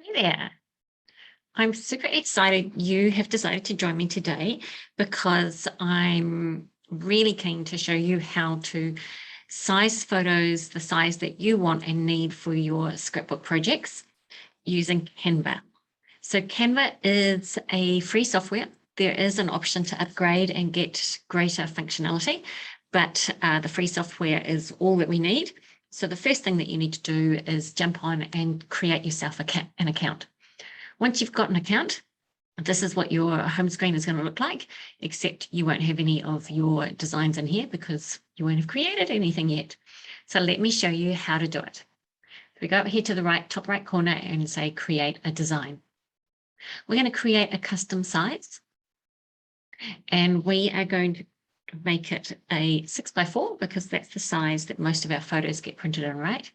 Hey there. I'm super excited you have decided to join me today because I'm really keen to show you how to size photos the size that you want and need for your scrapbook projects using Canva. So Canva is a free software. There is an option to upgrade and get greater functionality, but the free software is all that we need. So the first thing that you need to do is jump on and create yourself an account. Once you've got an account, this is what your home screen is going to look like, except you won't have any of your designs in here because you won't have created anything yet. So let me show you how to do it. We go up here to the right, top right corner and say create a design. We're going to create a custom size and we are going to make it a 6x4 because that's the size that most of our photos get printed in, right?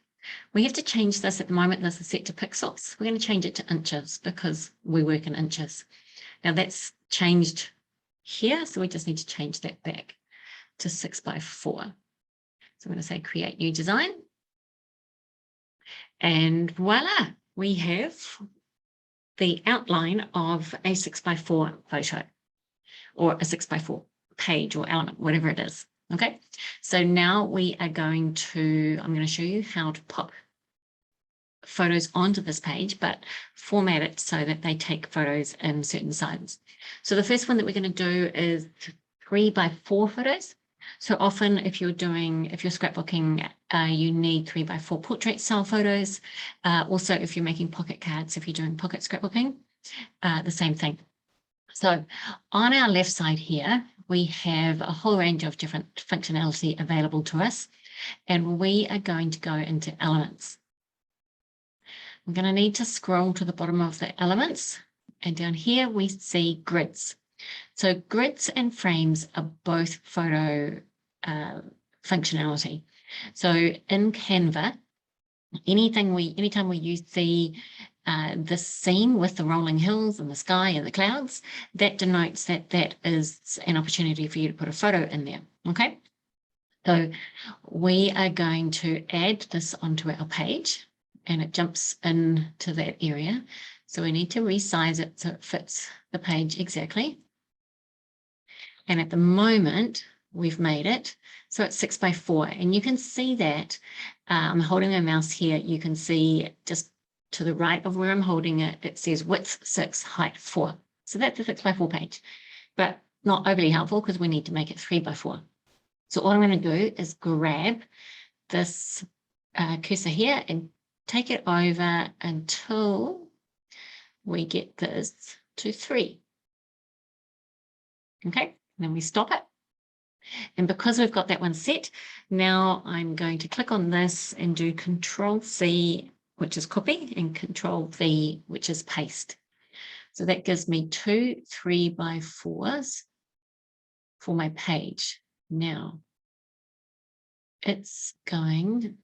We have to change this at the moment. This is set to pixels. We're going to change it to inches because we work in inches. Now that's changed here. So we just need to change that back to 6x4. So I'm going to say create new design. And voila, we have the outline of a 6x4 photo or a 6x4 page or element, whatever it is. Okay, so now we are I'm going to show you how to pop photos onto this page, but format it so that they take photos in certain sizes. So the first one that we're going to do is 3x4 photos. So often if you're scrapbooking, you need 3x4 portrait style photos. Also, if you're making pocket cards, if you're doing pocket scrapbooking, the same thing. So on our left side here, we have a whole range of different functionality available to us, and we are going to go into elements. I'm going to need to scroll to the bottom of the elements, and down here we see grids. So grids and frames are both photo functionality. So in Canva, anytime we use the scene with the rolling hills and the sky and the clouds, that denotes that is an opportunity for you to put a photo in there. Okay, so we are going to add this onto our page and it jumps into that area. So we need to resize it so it fits the page exactly. And at the moment, we've made it. So it's 6x4. And you can see that I'm holding my mouse here. You can see just to the right of where I'm holding it, it says width 6, height 4. So that's a 6x4 page, but not overly helpful because we need to make it 3x4. So all I'm going to do is grab this cursor here and take it over until we get this to 3. Okay, and then we stop it. And because we've got that one set, now I'm going to click on this and do Control-C, which is copy, and Control-V, which is paste. So that gives me 2 3x4s for my page. Now, it's going...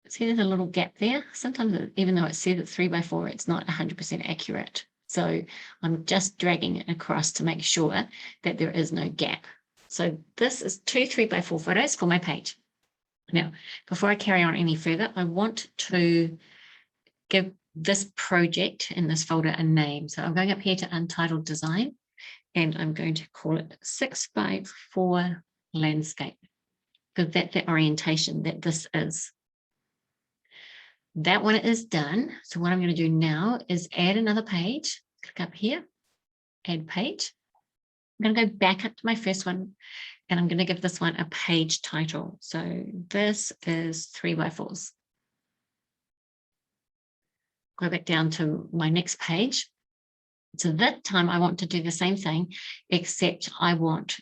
See, there's a little gap there. Sometimes, even though it says it's 3x4, it's not 100% accurate. So I'm just dragging it across to make sure that there is no gap. So this is 2 3x4 photos for my page. Now, before I carry on any further, I want to give this project in this folder a name. So I'm going up here to Untitled Design, and I'm going to call it 6x4 Landscape, because that's the orientation that this is. That one is done. So what I'm going to do now is add another page. Click up here, add page. I'm going to go back up to my first one, and I'm going to give this one a page title. So this is 3x4s. Go back down to my next page. So that time I want to do the same thing, except I want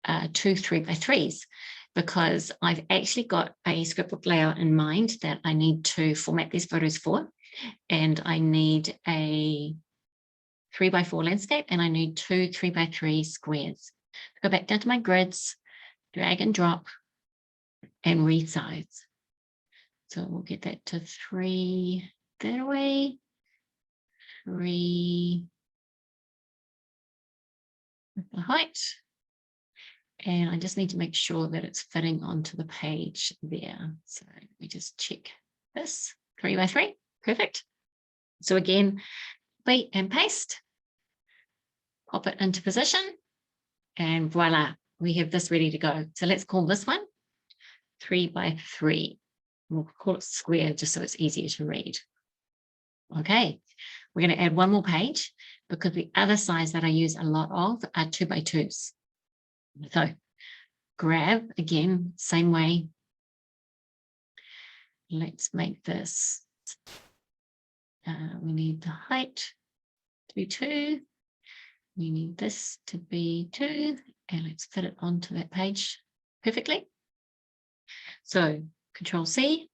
2 3x3s. Because I've actually got a scrapbook layout in mind that I need to format these photos for. And I need a 3x4 landscape, and I need 2 3x3 squares. Go back down to my grids, drag and drop, and resize. So we'll get that to 3 that way, 3 with the height. And I just need to make sure that it's fitting onto the page there. So let me just check this. 3x3, perfect. So again, copy and paste, pop it into position, and voila, we have this ready to go. So let's call this one 3 by 3. We'll call it square just so it's easier to read. Okay, we're going to add one more page because the other size that I use a lot of are 2 by 2s. So grab, again, same way. Let's make this, we need the height to be 2. We need this to be 2, and let's fit it onto that page perfectly. So Control C,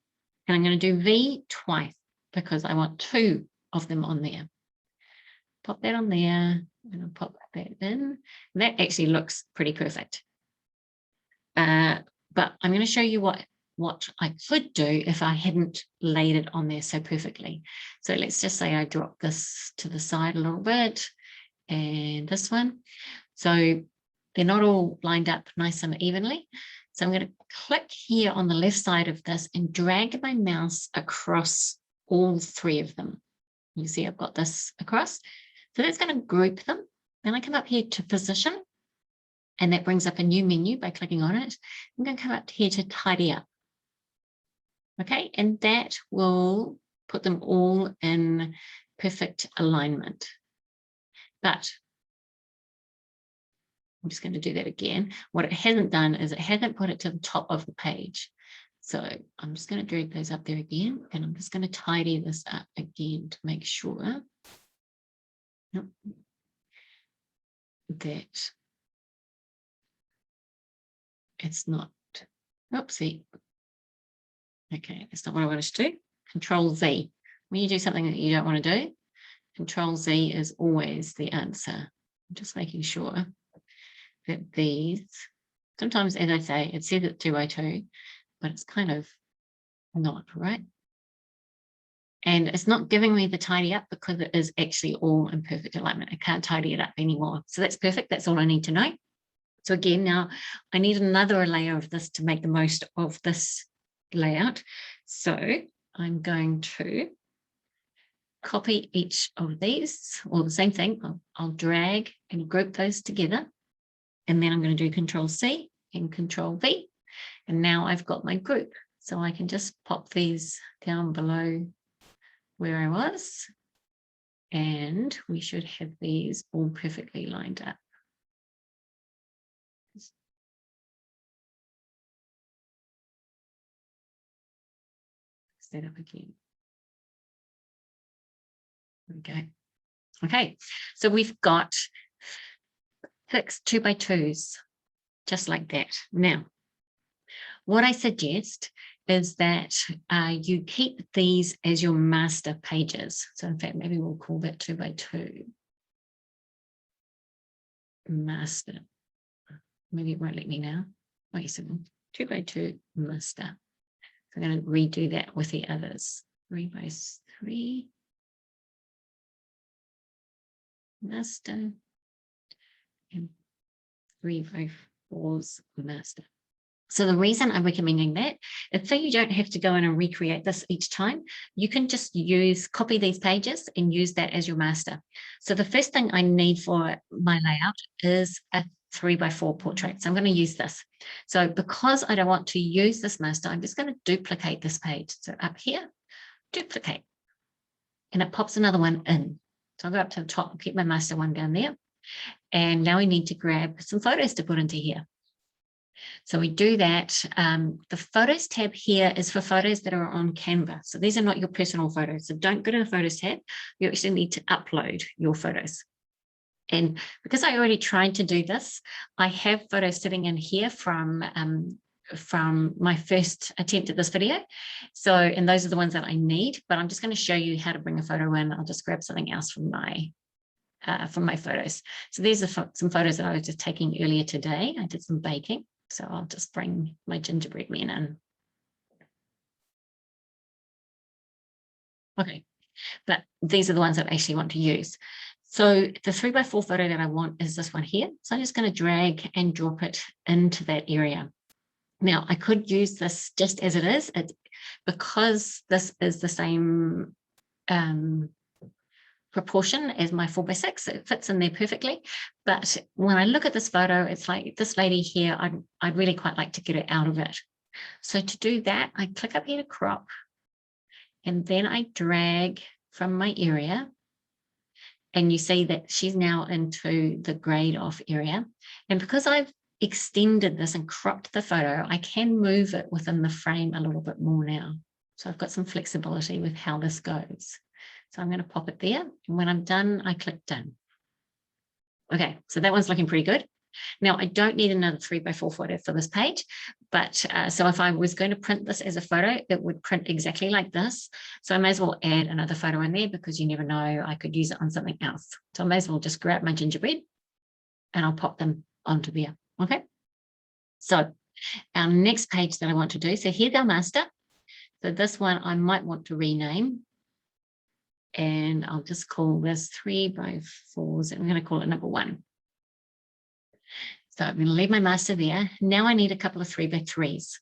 and I'm going to do V twice because I want 2 of them on there. Pop that on there, and I'll pop that in. That actually looks pretty perfect. But I'm going to show you what I could do if I hadn't laid it on there so perfectly. So let's just say I drop this to the side a little bit, and this one. So they're not all lined up nice and evenly. So I'm going to click here on the left side of this and drag my mouse across all 3 of them. You see I've got this across. So that's going to group them. Then I come up here to position, and that brings up a new menu by clicking on it. I'm going to come up here to tidy up. Okay, and that will put them all in perfect alignment. But I'm just going to do that again. What it hasn't done is it hasn't put it to the top of the page. So I'm just going to drag those up there again, and I'm just going to tidy this up again to make sure that it's not, oopsie. Okay, that's not what I want us to do. Control Z. When you do something that you don't want to do, Control Z is always the answer. I'm just making sure that these, sometimes, as I say, it says it's 2 by 2, but it's kind of not, right? And it's not giving me the tidy up because it is actually all in perfect alignment. I can't tidy it up anymore. So that's perfect. That's all I need to know. So again, now I need another layer of this to make the most of this layout. So I'm going to copy each of these, or the same thing. I'll drag and group those together. And then I'm going to do Control C and Control V. And now I've got my group. So I can just pop these down below where I was. And we should have these all perfectly lined up. Set up again. Okay. Okay. So we've got 6 2 by 2s, just like that. Now, what I suggest is that you keep these as your master pages. So in fact, maybe we'll call that 2 by 2 master. Maybe it won't let me now. Wait a second. 2 by 2 master. So I'm going to redo that with the others. 3 by 3 master and 3 by 4's master. So the reason I'm recommending that is so you don't have to go in and recreate this each time. You can just copy these pages and use that as your master. So the first thing I need for my layout is a 3 by 4 portrait. So I'm going to use this. So because I don't want to use this master, I'm just going to duplicate this page. So up here, duplicate, and it pops another one in. So I'll go up to the top and keep my master one down there. And now we need to grab some photos to put into here. So we do that. The Photos tab here is for photos that are on Canva. So these are not your personal photos. So don't go to the Photos tab. You actually need to upload your photos. And because I already tried to do this, I have photos sitting in here from my first attempt at this video. So, and those are the ones that I need, but I'm just going to show you how to bring a photo in. I'll just grab something else from my photos. So these are some photos that I was just taking earlier today. I did some baking. So I'll just bring my gingerbread men in. Okay, but these are the ones that I actually want to use. So the 3 by 4 photo that I want is this one here. So I'm just going to drag and drop it into that area. Now I could use this just as it is. Because this is the same proportion as my 4x6. It fits in there perfectly. But when I look at this photo, it's like this lady here, I'd really quite like to get her out of it. So to do that, I click up here to crop, and then I drag from my area. And you see that she's now into the grayed off area. And because I've extended this and cropped the photo, I can move it within the frame a little bit more now. So I've got some flexibility with how this goes. So I'm going to pop it there. And when I'm done, I click done. Okay, so that one's looking pretty good. Now, I don't need another 3x4 photo for this page, but so if I was going to print this as a photo, it would print exactly like this. So I may as well add another photo in there because you never know, I could use it on something else. So I may as well just grab my gingerbread and I'll pop them onto there. Okay, so our next page that I want to do, so here's our master. So this one I might want to rename, and I'll just call this 3x4s, and I'm going to call it number 1. So I'm going to leave my master there. Now I need a couple of 3x3s.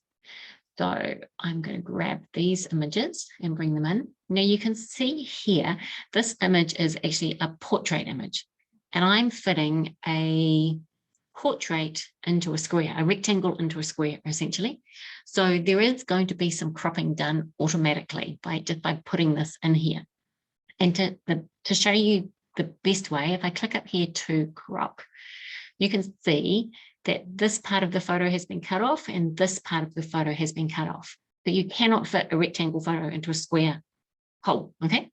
So I'm going to grab these images and bring them in. Now you can see here, this image is actually a portrait image, and I'm fitting a portrait into a square, a rectangle into a square, essentially. So there is going to be some cropping done automatically just by putting this in here. And to show you the best way, if I click up here to crop, you can see that this part of the photo has been cut off and this part of the photo has been cut off. But you cannot fit a rectangle photo into a square hole, okay?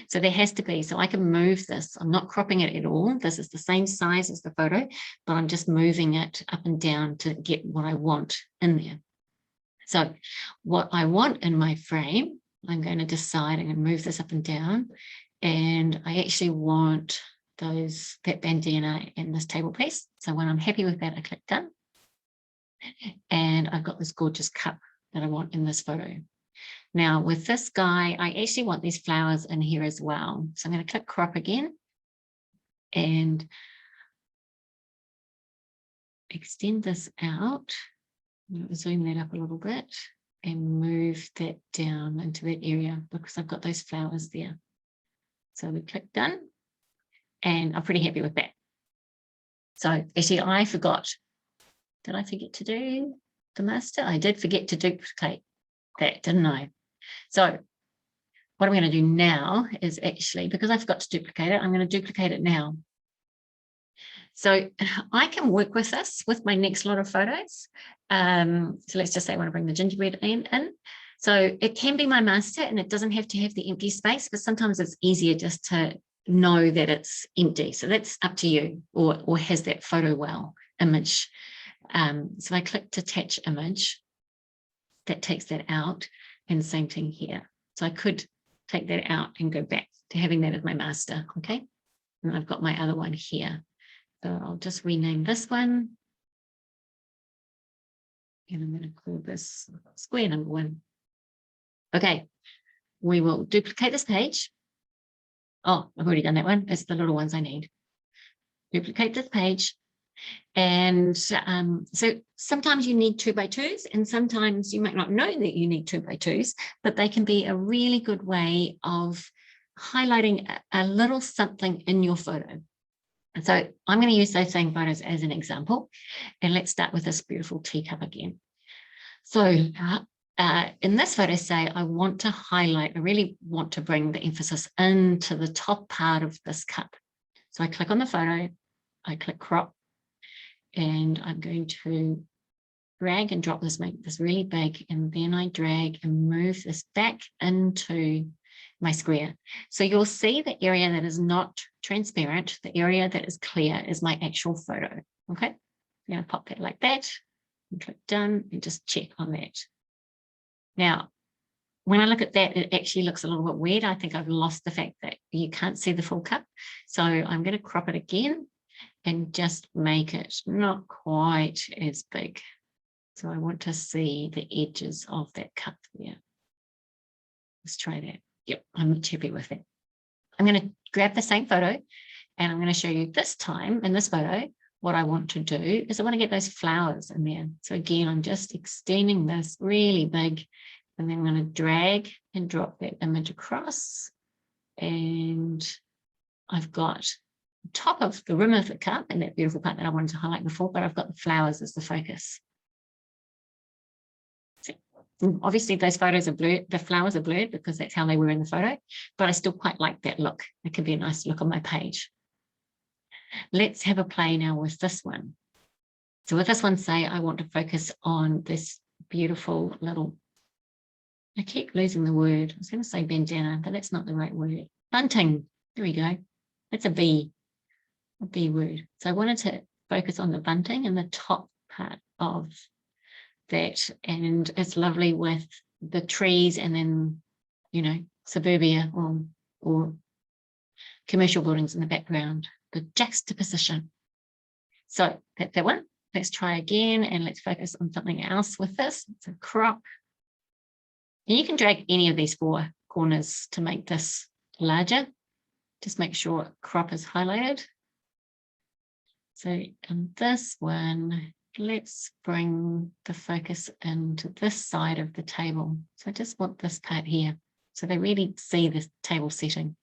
So there has to be, so I can move this. I'm not cropping it at all. This is the same size as the photo, but I'm just moving it up and down to get what I want in there. So what I want in my frame, I'm going to decide, I'm going to move this up and down, and I actually want that bandana and this table piece. So when I'm happy with that, I click done. And I've got this gorgeous cup that I want in this photo. Now with this guy, I actually want these flowers in here as well. So I'm going to click crop again and extend this out. I'm going to zoom that up a little bit and move that down into that area because I've got those flowers there. So we click done. And I'm pretty happy with that. So actually I forgot, did I forget to do the master? I did forget to duplicate that, didn't I? So what I'm going to do now is actually, because I forgot to duplicate it, I'm going to duplicate it now. So I can work with this with my next lot of photos. So let's just say I want to bring the gingerbread in. So it can be my master and it doesn't have to have the empty space, but sometimes it's easier just to know that it's empty. So that's up to you, or has that photo well image. So I click to attach image. That takes that out, and same thing here. So I could take that out and go back to having that as my master, okay? And I've got my other one here. So I'll just rename this one. And I'm going to call this square number 1. Okay, we will duplicate this page. Oh, I've already done that one. It's the little ones I need. Duplicate this page. And so sometimes you need 2x2s, and sometimes you might not know that you need 2x2s, but they can be a really good way of highlighting a little something in your photo. And so I'm going to use those same photos as an example. And let's start with this beautiful teacup again. So in this photo, say I want to highlight, I really want to bring the emphasis into the top part of this cup. So I click on the photo, I click crop, and I'm going to drag and drop this, make this really big, and then I drag and move this back into my square. So you'll see the area that is not transparent, the area that is clear is my actual photo, okay? I'm going to pop that like that, and click done, and just check on that. Now, when I look at that, it actually looks a little bit weird. I think I've lost the fact that you can't see the full cup. So I'm going to crop it again and just make it not quite as big. So I want to see the edges of that cup there. Let's try that. Yep, I'm much happy with it. I'm going to grab the same photo and I'm going to show you this time in this photo, what I want to do is I want to get those flowers in there. So again, I'm just extending this really big, and then I'm going to drag and drop that image across and I've got the top of the rim of the cup and that beautiful part that I wanted to highlight before, but I've got the flowers as the focus. So, obviously those photos are blurred, the flowers are blurred because that's how they were in the photo, but I still quite like that look. It could be a nice look on my page. Let's have a play now with this one. So with this one, say I want to focus on this beautiful little, I keep losing the word. I was going to say bandana, but that's not the right word. Bunting. There we go. That's a B word. So I wanted to focus on the bunting and the top part of that. And it's lovely with the trees and then, you know, suburbia or commercial buildings in the background, the juxtaposition. So that's that one. Let's try again and let's focus on something else with this. It's a crop. And you can drag any of these four corners to make this larger. Just make sure crop is highlighted. So on this one, let's bring the focus into this side of the table. So I just want this part here. So they really see this table setting.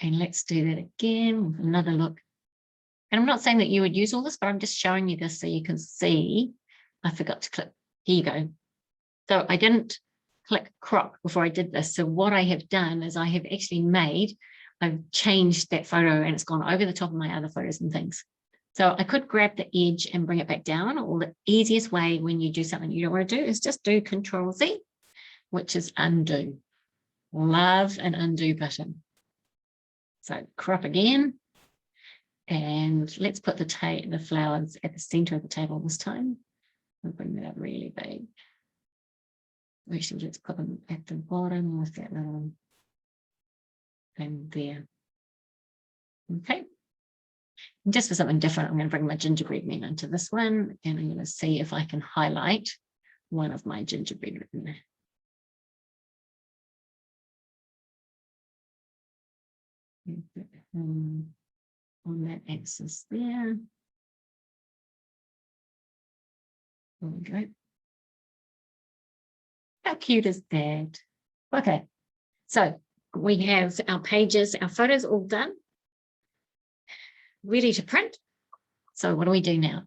And let's do that again with another look. And I'm not saying that you would use all this, but I'm just showing you this so you can see. I forgot to click. Here you go. So I didn't click crop before I did this. So what I have done is I have actually I've changed that photo and it's gone over the top of my other photos and things. So I could grab the edge and bring it back down, or the easiest way when you do something you don't want to do is just do Control-Z, which is undo. Love an undo button. So crop again. And let's put the flowers at the center of the table this time. I'll bring that up really big. Actually, let's put them at the bottom with that little thing there. Okay. And just for something different, I'm going to bring my gingerbread men into this one, and I'm going to see if I can highlight one of my gingerbread men. On that axis there. There we go. How cute is that? Okay, so we have our pages, our photos all done, ready to print. So what do we do now?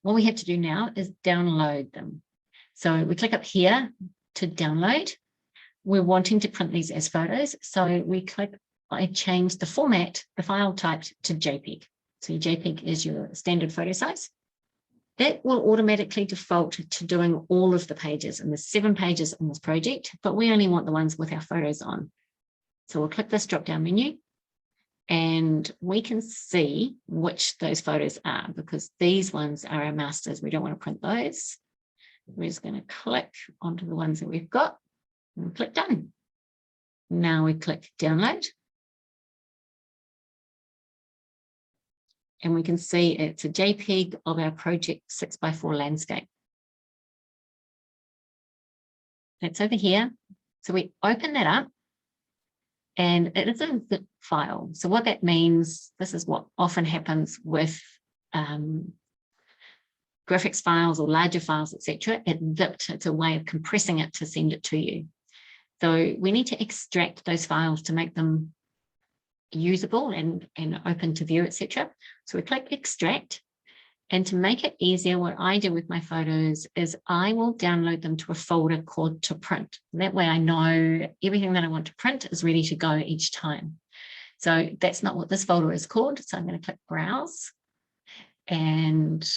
What we have to do now is download them. So we click up here to download. We're wanting to print these as photos. So we click, I change the format, the file type to JPEG. So your JPEG is your standard photo size. That will automatically default to doing all of the pages, and there's 7 pages in this project, but we only want the ones with our photos on. So we'll click this drop-down menu and we can see which those photos are, because these ones are our masters. We don't want to print those. We're just going to click onto the ones that we've got and click done. Now we click download. And we can see it's a JPEG of our project 6x4 landscape. That's over here. So we open that up and it is a zip file. So what that means, this is what often happens with graphics files or larger files, etc. It's zipped. It's a way of compressing it to send it to you. So we need to extract those files to make them usable and open to view, etc. So we click extract, and to make it easier, what I do with my photos is I will download them to a folder called to print. That way I know everything that I want to print is ready to go each time. So that's not what this folder is called. So I'm going to click browse and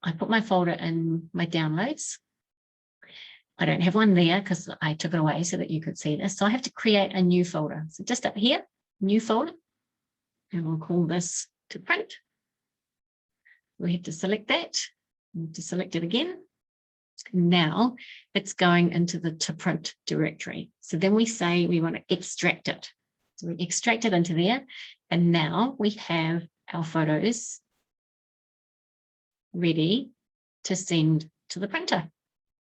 I put my folder in my downloads. I don't have one there because I took it away so that you could see this. So I have to create a new folder. So just up here, new folder, and we'll call this to print. We have to select that, we have to select it again. Now it's going into the to print directory. So then we say we want to extract it. So we extract it into there, and now we have our photos ready to send to the printer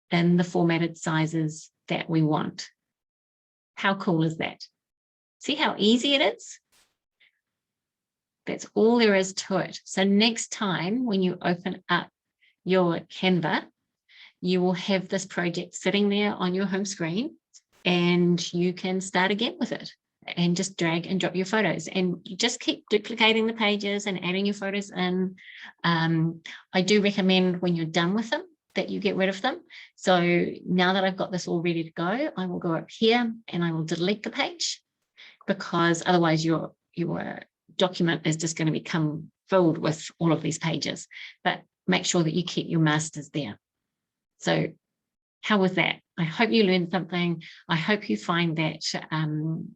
in the formatted sizes that we want. How cool is that? See how easy it is? That's all there is to it. So next time when you open up your Canva, you will have this project sitting there on your home screen and you can start again with it and just drag and drop your photos, and you just keep duplicating the pages and adding your photos in. I do recommend when you're done with them that you get rid of them. So now that I've got this all ready to go, I will go up here and I will delete the page, because otherwise your document is just going to become filled with all of these pages. But make sure that you keep your masters there. So how was that? I hope you learned something. I hope you find that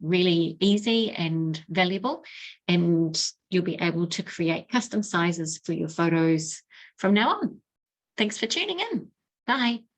really easy and valuable, and you'll be able to create custom sizes for your photos from now on. Thanks for tuning in. Bye.